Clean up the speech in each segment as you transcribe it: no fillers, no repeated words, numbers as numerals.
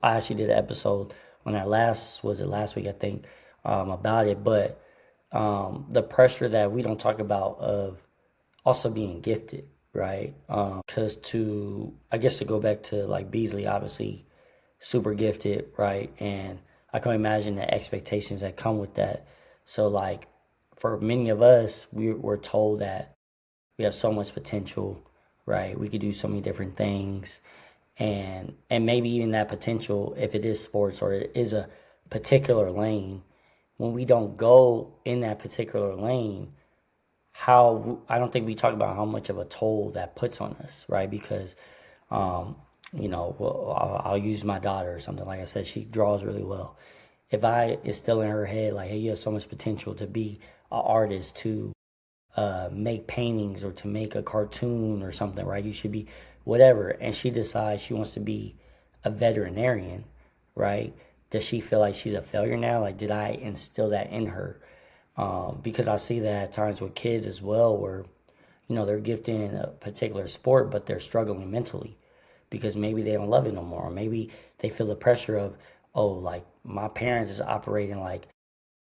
I actually did an episode on that was it last week, I think, about it. But the pressure that we don't talk about of also being gifted, right? Because I guess to go back to like Beasley, obviously super gifted, right? And I can imagine the expectations that come with that. So like for many of us, we're told that we have so much potential, right? We could do so many different things, and maybe even that potential, if it is sports or it is a particular lane, when we don't go in that particular lane, how I don't think we talk about how much of a toll that puts on us, right? Because um, well, I'll use my daughter or something. Like I said, she draws really well. If I instill in her head like, hey, you have so much potential to be an artist, to make paintings or to make a cartoon or something, right? You should be whatever. And she decides she wants to be a veterinarian, right? Does she feel like she's a failure now? Like, did I instill that in her? Because I see that at times with kids as well, where they're gifted in a particular sport, but they're struggling mentally because maybe they don't love it no more. Or maybe they feel the pressure of, oh, like my parents is operating like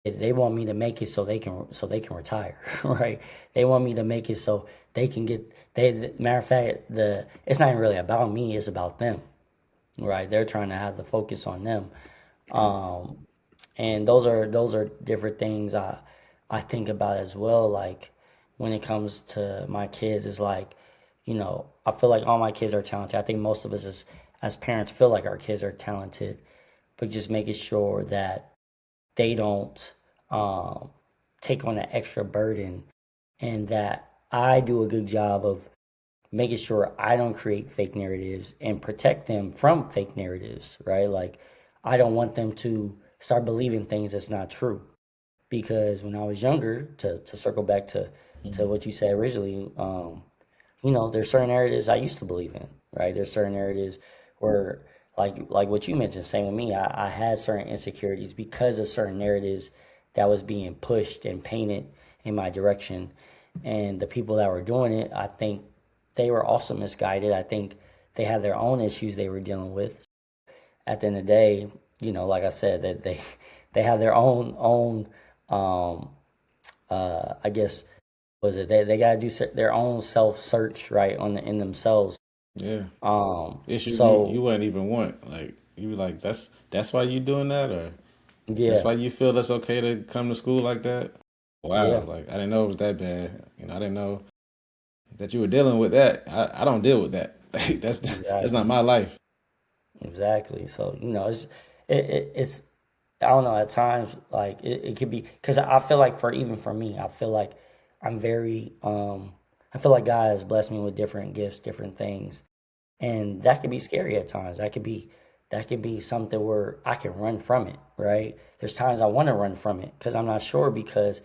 they want me to make it so they can retire, right? They want me to make it so they can get matter of fact, the it's not even really about me, it's about them, right? They're trying to have the focus on them. Um and those are different things I think about as well. Like when it comes to my kids, it's like, I feel like all my kids are talented. I think most of us as parents feel like our kids are talented, but just making sure that they don't um, take on an extra burden, and that I do a good job of making sure I don't create fake narratives and protect them from fake narratives, right? Like, I don't want them to start believing things that's not true. Because when I was younger, to circle back to what you said originally, there's certain narratives I used to believe in, right? There's certain narratives where, like what you mentioned, same with me, I had certain insecurities because of certain narratives that was being pushed and painted in my direction. And the people that were doing it, I think they were also misguided. I think they had their own issues they were dealing with. At the end of the day, like I said, that they have their own um I guess was it they got to do their own self search, right, in themselves. Yeah. Issue you So wouldn't even want. Like you were like, that's why you doing that, or that's yeah, why you feel that's okay to come to school like that. Wow, yeah, like I didn't know it was that bad. I didn't know that you were dealing with that. I don't deal with that. Like that's not exactly, my life. exactly. So it's I don't know, at times like it could be because I feel like for me, I feel like I'm very I feel like God has blessed me with different gifts, different things, and that could be scary at times. That could be something where I can run from it, right? There's times I want to run from it because I'm not sure, because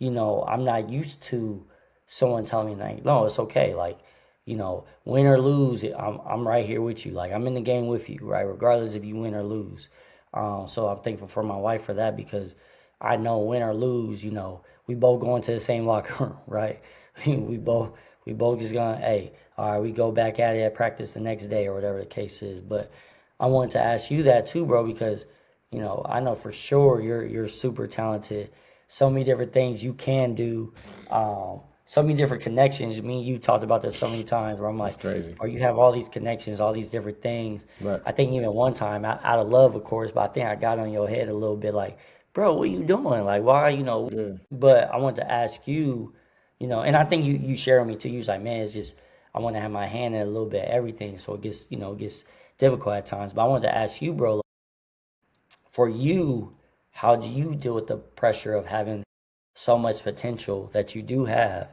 I'm not used to someone telling me like, no, it's okay, like, win or lose, I'm right here with you, like I'm in the game with you, right, regardless if you win or lose. So I'm thankful for my wife for that, because I know win or lose, we both go into the same locker room, right? we both we both just gonna, hey, all right, we go back at it at practice the next day or whatever the case is. But I wanted to ask you that too, bro, because I know for sure you're super talented. So many different things you can do. So many different connections. Me and you talked about this so many times where I'm That's like, crazy. or you have all these connections, all these different things. Right. I think even one time, out of love, of course, but I think I got on your head a little bit, like, bro, what you doing? Like, why, Yeah. But I wanted to ask you, and I think you share with me too. You was like, man, it's just I want to have my hand in a little bit of everything, so it gets difficult at times. But I wanted to ask you, bro, like, for you, how do you deal with the pressure of having so much potential that you do have?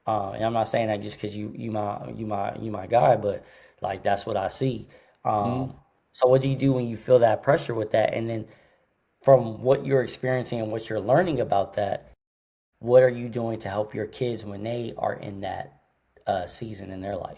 And I'm not saying that just because you my guy, but like that's what I see. Um, so what do you do when you feel that pressure with that? And then from what you're experiencing and what you're learning about that, what are you doing to help your kids when they are in that season in their life?